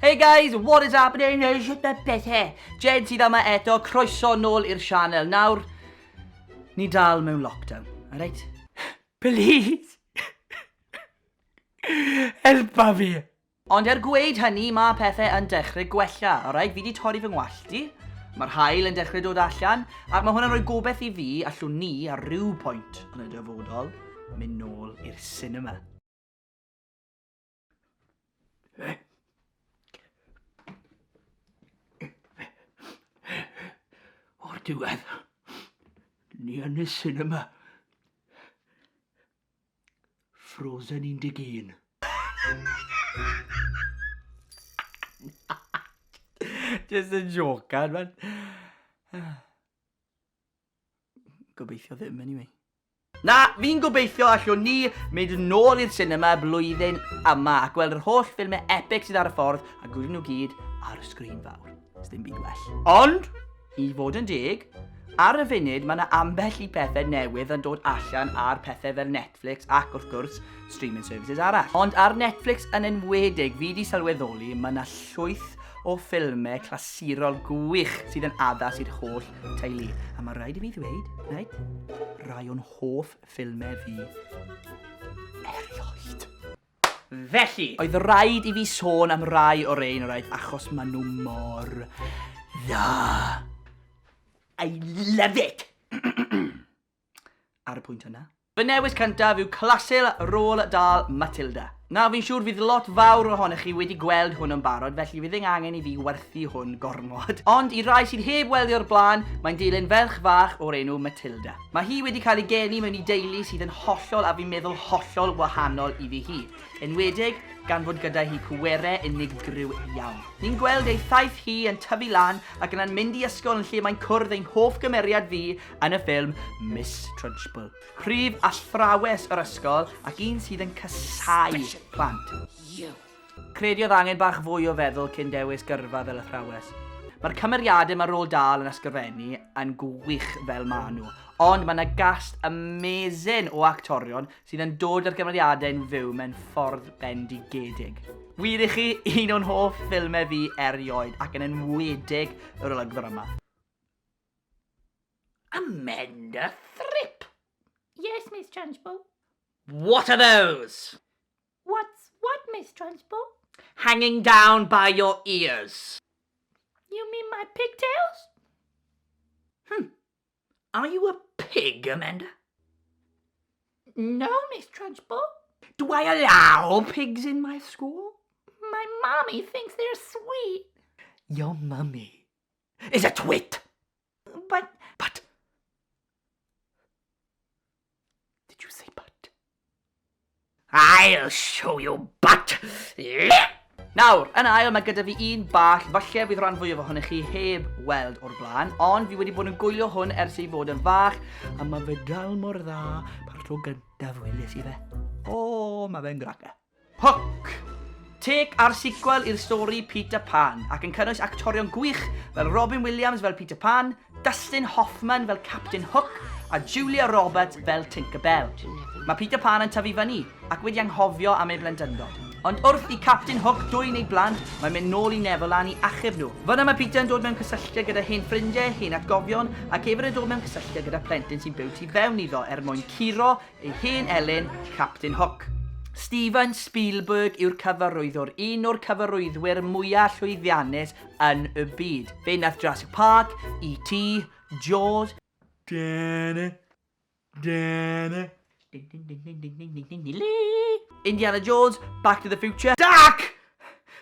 Hey guys, what is happening? Shut the pethau. Jed sydd yma eto, croeso nôl i'r sianel. Nawr, ni dal mewn lockdown, alright? Please. Helpa fi. Ond gweud hynny, mae pethau yn dechrau gwella, alright? Fi di torri fy ngwallt i. Mae'r haul yn dechrau dod allan, ac mae hwnna'n rhoi gobeith i fi allwn ni ar ryw pwynt yn y dyfodol mynd nôl i'r cinema. O'r diwedd, ni yn y cinema. Frozen 11. Just a joke, man. Gobeithio ddim, anyway. Na, fi'n gobeithio allwn ni mynd nôl i'r cinema blwyddyn yma a gweld yr holl ffilmau epic sydd ar y ffordd a gwylio nhw gyd ar y sgrin fawr. Ys ddim byd well. Ond, i fod yn deg, ar y funud mae yna ambell i pethau newydd yn dod allan ar pethau fel Netflix ac wrth gwrs streaming services arall. Ond ar Netflix yn enwedig, fi di sylweddoli mae yna llwyth o ffilmau clasurol gwych sydd yn addas i'r holl teulu. A mae rhaid i fi ddweud, right? Rai o'n hoff ffilmau fi erioed. Felly, oedd rhaid i fi sôn am rai o'r ein, right? Achos maen nhw mor dda. I love it! Ar y pwynt yna. Fy newis cyntaf yw clasul rôl dal Matilda. Na, fi'n siŵr fydd lot fawr ohonych chi wedi gweld hwn yn barod, felly fydd angen i fi werthu hwn gormod. Ond i rai sydd heb weld o'r blaen, mae'n dilyn ferch fach o'r enw Matilda. Mae hi wedi cael ei geni mewn i deulu sydd yn hollol a fi'n meddwl hollol wahanol iddi hi. Enwedig, gan fod gyda hi pwerau unigryw iawn. Ni'n gweld ei thaith hi yn tyfu lan ac yna'n mynd i ysgol yn lle mae'n cwrdd ein hoff gymeriad fi yn y ffilm Miss Trunchbull. Prif athrawes yr ysgol ac un sydd yn casau plant. Crediodd angen bach fwy o feddwl cyn dewis gyrfa fel athrawes. Mae'r cymeriadau mae'r rôl dal yn ysgrifennu yn gwych fel maen nhw. Ond mae yna gast amazing o actorion sydd yn dod â'r cymeriadau'n fyw mewn ffordd bendigedig. Wir i chi un o'n hoff ffilmau fi erioed ac yn enwedig yr olygfa yma. Amanda Thrip. Yes, Miss Trunchbull. What are those? What, Miss Trunchbull? Hanging down by your ears. You mean my pigtails? Are you a pig, Amanda? No, Miss Trunchbull. Do I allow pigs in my school? My mommy thinks they're sweet. Your mummy is a twit. But... Did you say but? I'll show you but. Nawr, yn ail mae gyda fi un bach, falle fydd rhan fwyaf ohonych chi heb weld o'r blaen, ond fi wedi bod yn gwylio hwn ers ei fod yn fach, a mae fe dal mor dda par tro gyntaf wylis i fe. O, mae fe'n graca. Hook! Take ar sequel i'r stori Peter Pan, ac yn cynnwys actorion gwych fel Robin Williams fel Peter Pan, Dustin Hoffman fel Captain Hook, a Julia Roberts fel Tinkerbell. Mae Peter Pan yn tyfu fyny, ac wedi anghofio am ei blentyndod. Ond wrth i Captain Hook dwyn ei blant, mae'n mynd nôl i Neverland i achub nhw. Fyna mae Peter yn dod mewn cysylltiad gyda hen ffrindiau, hen atgofion, ac hefyd yn dod mewn cysylltiad gyda plentyn sy'n byw tu fewn iddo mwyn curo ei hen Elin, Captain Hook. Steven Spielberg yw'r cyfarwyddwr, un o'r cyfarwyddwyr mwyaf llwyddiannus yn y byd. Fe nath Jurassic Park, E.T., Jaws, Indiana Jones, Back to the Future. Dac!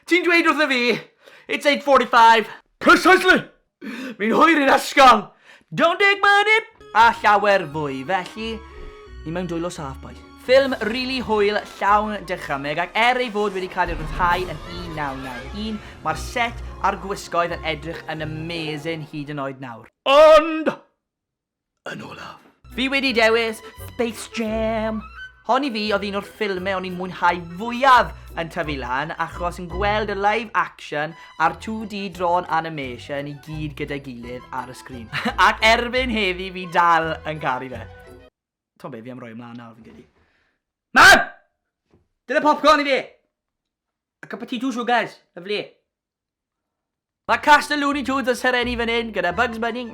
Ti'n dweud wrtho fi? It's 8:45. Precisely! Fi'n hwyr i'r ysgol. Don't take money! A llawer fwy, felly, ni mewn dwylo saff, boys. Ffilm rili hwyl, llawn dychymyg, ac ei fod wedi cael ei ryddhau yn 1991, mae'r set a'r gwisgoedd yn edrych yn amazing hyd yn oed nawr. Ond! Yn olaf. Fi wedi dewis Space Jam. Hon i fi oedd un o'r ffilmau o'n i'n mwynhau fwyaf yn tyfu lan achos yn gweld y live action a'r 2D drawn animation i gyd gyda gilydd ar y sgrin. Ac erbyn heddi fi dal yn caru fe. To'n be, fi am roi ymlaen nawr fi'n gedi. Mam! Dyna popcorn i fi! A cup of tea, 2 sugars, lyfli. Mae cast y Looney Tunes yn sereni fan hyn gyda Bugs Bunny.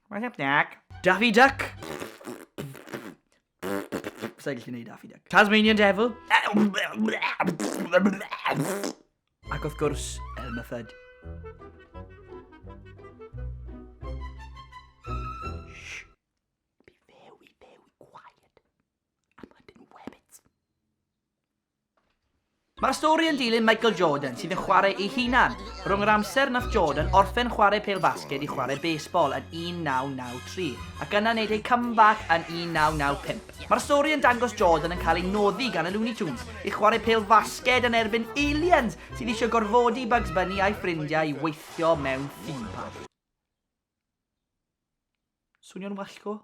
What's up, Duck? Daffy Duck. Sa'n gallu neud Daffy Duck. Tasmanian Devil. Ac wrth gwrs, Elmer Fudd. Shh. Be very, very quiet. I'm hunting rabbits. Mae'r stori yn dilyn Michael Jordan sydd yn chwarae ei hunan rhwng yr amser nath Jordan orffen chwarae pêl-fasged i chwarae baseball yn 1993 ac yna wneud ei comeback yn 1995. Mae'r stori yn dangos Jordan yn cael ei noddi gan y Looney Tunes i chwarae pêl-fasged yn erbyn aliens sydd eisiau gorfodi Bugs Bunny a'i ffrindiau i weithio mewn theme park. Swnio'n wallgo?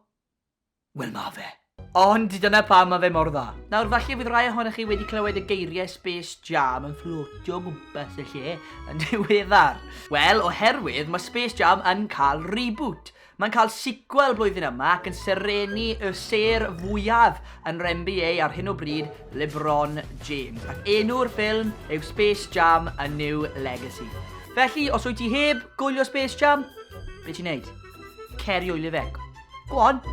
Wel ma fe. Ond dyna pam ma fe mor dda. Nawr falle fydd rai ohonych chi wedi clywed y geiriau Space Jam yn fflotio gwmpas y lle yn diweddar. Wel, oherwydd mae Space Jam yn cael reboot. Mae'n cael sequel blwyddyn yma ac yn serenu y ser fwyaf yn NBA ar hyn o bryd, LeBron James. Ac enw'r ffilm yw Space Jam A New Legacy. Felly, os wyt ti heb gwylio Space Jam, be ti'n neud? Ceri o'i fe. Go on.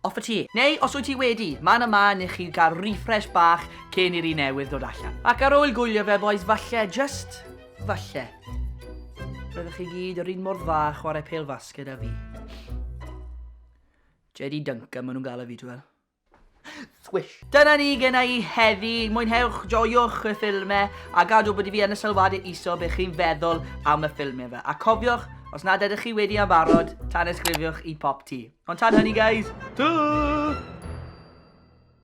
Off y ti. Neu, os wyt ti wedi, man yma i chi gael refresh bach cyn i'r un newydd ddod allan. Ac ar ôl gwylio fe, boys, falle, just falle, byddwch chi gyd yr un mor dda chwarae pêl-fasged a fi. Jedi Duncan, maen nhw'n gael y fi, dwi'n Swish. Dyna ni genna i heddi. Mwynhewch, joiwch y ffilmau a gadw bod i fi yn y sylwadau iso be chi'n feddwl am y ffilmau fe. A cofiwch, os nad ydych chi wedi am barod, tanysgrifiwch i PopT. Ond tan hynny, guys, ta!